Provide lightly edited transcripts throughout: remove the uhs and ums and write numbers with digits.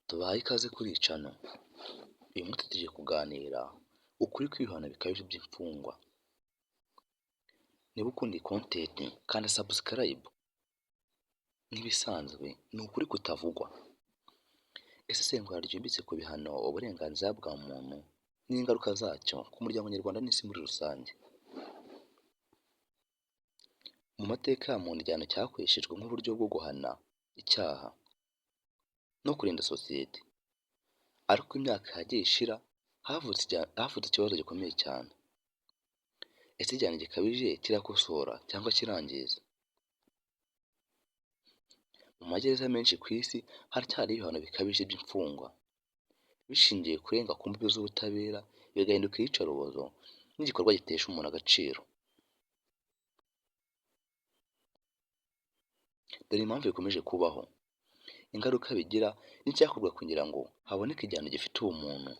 Tubahaye ikaze kuri Cano. Uyu munsi tugiye kuganira ukuri kw'ibihano bikabije by'imfungwa. Niba ukunda iyi content kanda subscribe. Nk'ibisanzwe ni ukuri kutavugwa. Ese isesengura ryimbitse ku bihano, uburenganzira bwa muntu n'ingaruka zacyo ku muryango nyarwanda n'isi muri rusange. Mu mateka ya muntu igihano cyakoreshejwe nk'uburyo bwo guhana icyaha no kurinda sosiyete, ariko imyaka yagiye ishira havutse ikibazo gikomeye cyane. Ese igihano gikabije kirakosora cyangwa kirangiza? Mu magereza menshi ku isi haracyari ibihano bikabije by'imfungwa, bishingiye kurenga ku mbibi z'ubutabera, bigahinduka iyicarubozo n'igikorwa gitesha umuntu agaciro. Dore impamvu bikomeje kubaho, ingaruka bigira n'icyakorwa kugira ngo haboneke igihano gifite ubumuntu.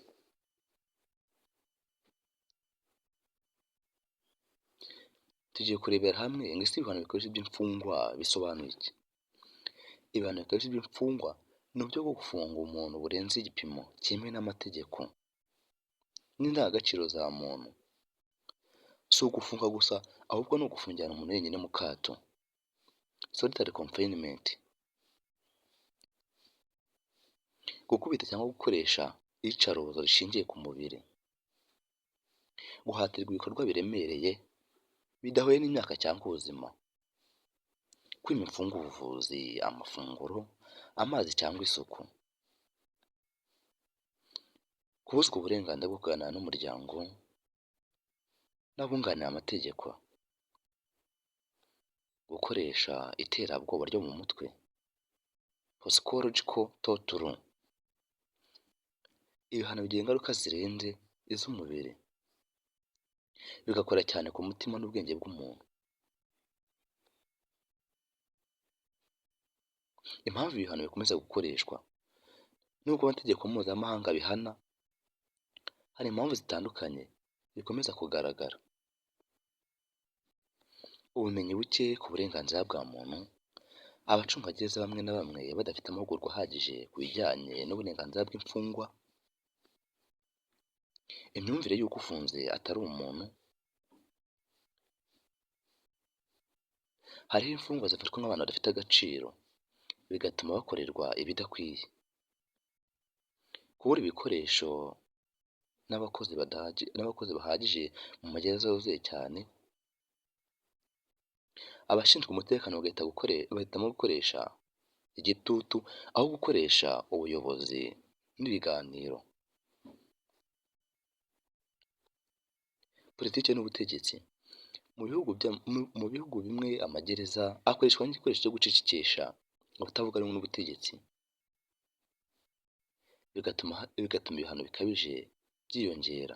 Tugiye kurebera hamwe ngo ese ibihano bikabije by'imfungwa bisobanuye iki? Ibihano bikabije by'imfungwa ni uburyo bwo gufunga umuntu burenze igipimo cyemewe n'amategeko n'indangagaciro za muntu. Si ugufunga gusa, ahubwo ni ugufungirana umuntu wenyine mu kato, solitary confinement. Gukubita cyangwa gukoresha iyicarubozo rishingiye ku mubiri, guhatirwa ibikorwa biremereye bidahuye n'imyaka cyangwa ubuzima, kwima imfungwa ubuvuzi, amafunguro, amazi cyangwa isuku, kubuzwa uburenganzira bwo kuganira n'umuryango n'abunganira amategeko, gukoresha iterabwoba ryo mu mutwe, psychological torture. Ibihano bigira ingaruka zirenze iz'umubiri, bigakora cyane ku mutima n'ubwenge bw'umuntu. Impamvu ibihano bikomeza gukoreshwa nubwo amategeko mpuzamahanga bihana, hari impamvu zitandukanye bikomeza kugaragara. Ubumenyi buke ku burenganzira bwa muntu, abacungagereza bamwe na bamwe badafite amahugurwa ahagije ku bijyanye n'uburenganzira bw'imfungwa, imyumvire y'uko ufunze atari umuntu. Hariho imfungwa zifatwa nk'abantu badafite agaciro, bigatuma bakorerwa ibidakwiye. Kubura ibikoresho n'abakozi bahagije mu magereza yuzuye cyane, abashinzwe umutekano bahitamo gukoresha igitutu aho gukoresha ubuyobozi n'ibiganiro. Politiki n'ubutegetsi. Mu bihugu bimwe amagereza akoreshwa nk'igikoresho cyo gucecekesha abatavuga rumwe n'ubutegetsi, bigatuma ibihano bikabije byiyongera.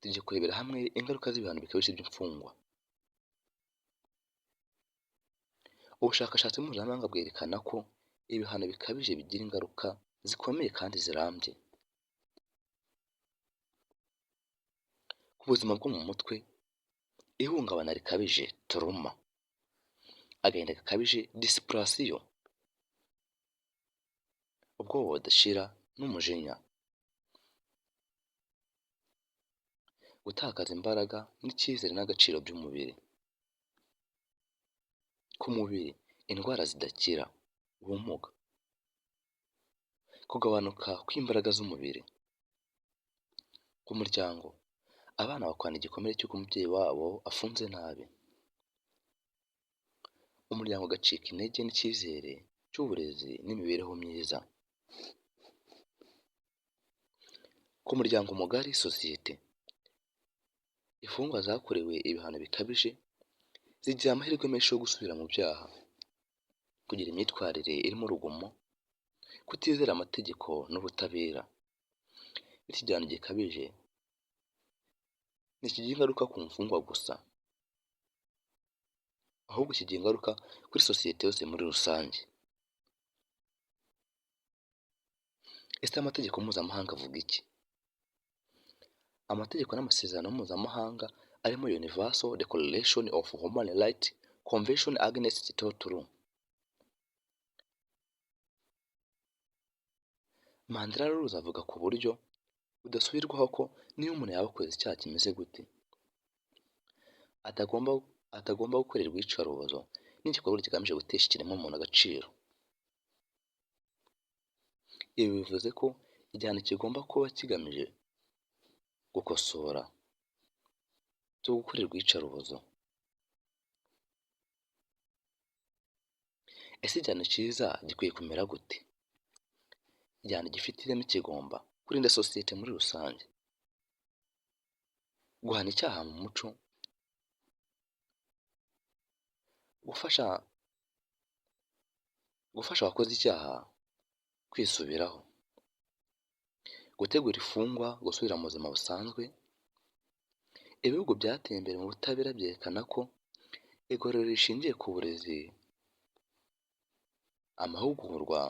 Tugiye kurebera hamwe ingaruka z'ibihano bikabije by'imfungwa. Ubushakashatsi mpuzamahanga bwerekana ko ibihano bikabije bigira ingaruka zikomeye kandi zirambye ku buzima bwo mu mutwe. Ihungabana rikabije trauma, agahinda gakabije depression, ubwoba budashira n'umujinya, gutakaza imbaraga n'icyizere n'agaciro by'umubiri. Ku mubiri, indwara zidakira, ubumuga, kugabanuka kw'imbaraga z'umubiri. Ku muryango, abana bakwana igikomere cy'uko umubyeyi wabo afunze nabi, umuryango ugacika intege n'icyizere cy'uburezi n'imibereho myiza. Ku muryango mugari, sosiyete, imfungwa zakorewe ibihano bikabije zigira amahirwe menshi yo gusubira mu byaha, kugira imyitwarire irimo urugomo, kutizera amategeko n'ubutabera. Bityo igihano gikabije ntikigira ingaruka ku mfungwa gusa, ahubwo kigira ingaruka kuri sosiyete yose muri rusange. Ese amategeko mpuzamahanga avuga iki? Amategeko n'amasezerano mpuzamahanga arimo Universal Declaration of Human Rights, Convention Against Torture, Mandela Rose avuga ku buryo budasubirwaho ko niyo umuntu yaba akoze icyaha kimeze gute atagomba gukorerwa iyicarubozo n'igikorwa kigamije gutesha ikiremwamuntu agaciro. Ibi bivuze ko igihano kigomba kuba kigamije gukosora byo gukorerwa iyicarubozo. Ese igihano cyiza gikwiye kumera gute? Igihano gifite ireme kigomba kurinda sosiyete muri rusange, guhana icyaha mu muco, gufasha abakoze icyaha kwisubiraho, gutegura imfungwa gusubira mu buzima busanzwe. Ibihugu byateye imbere mu butabera byerekana ko igororero rishingiye ku burezi, amahugurwa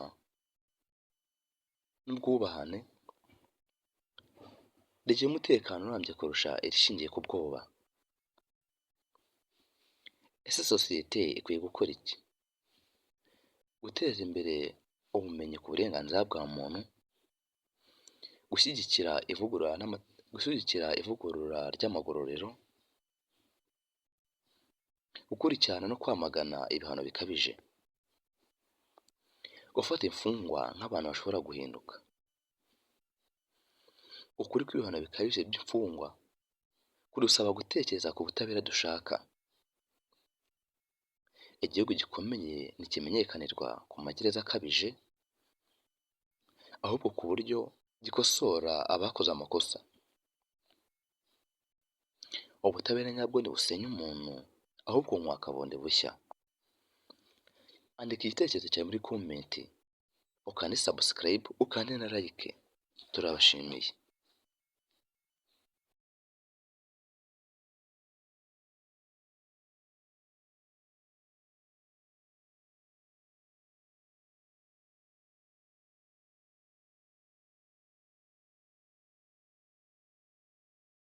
n'ubwubahane rigira umutekano urambye kurusha irishingiye ku bwoba. Ese sosiyete ikwiye gukora iki? Guteza imbere ubumenyi ku burenganzira bwa muntu, gushyigikira ivugurura ry'amagororero, gukurikirana no kwamagana ibihano bikabije, gufata imfungwa nk'abantu bashobora guhinduka. Ukuri kw'ibihano bikabije by'imfungwa kudusaba gutekereza ku butabera dushaka. Igihugu gikomeye ntikimenyekanirwa ku magereza akabije, ahubwo ku buryo gikosora abakoze amakosa. Ubutabera nyabwo ntibusenya umuntu, ahubwo bumuha bundi bushya. Andika igitekerezo cyawe muri komenti, ukande subscribe, ukande na like. Turabashimiye.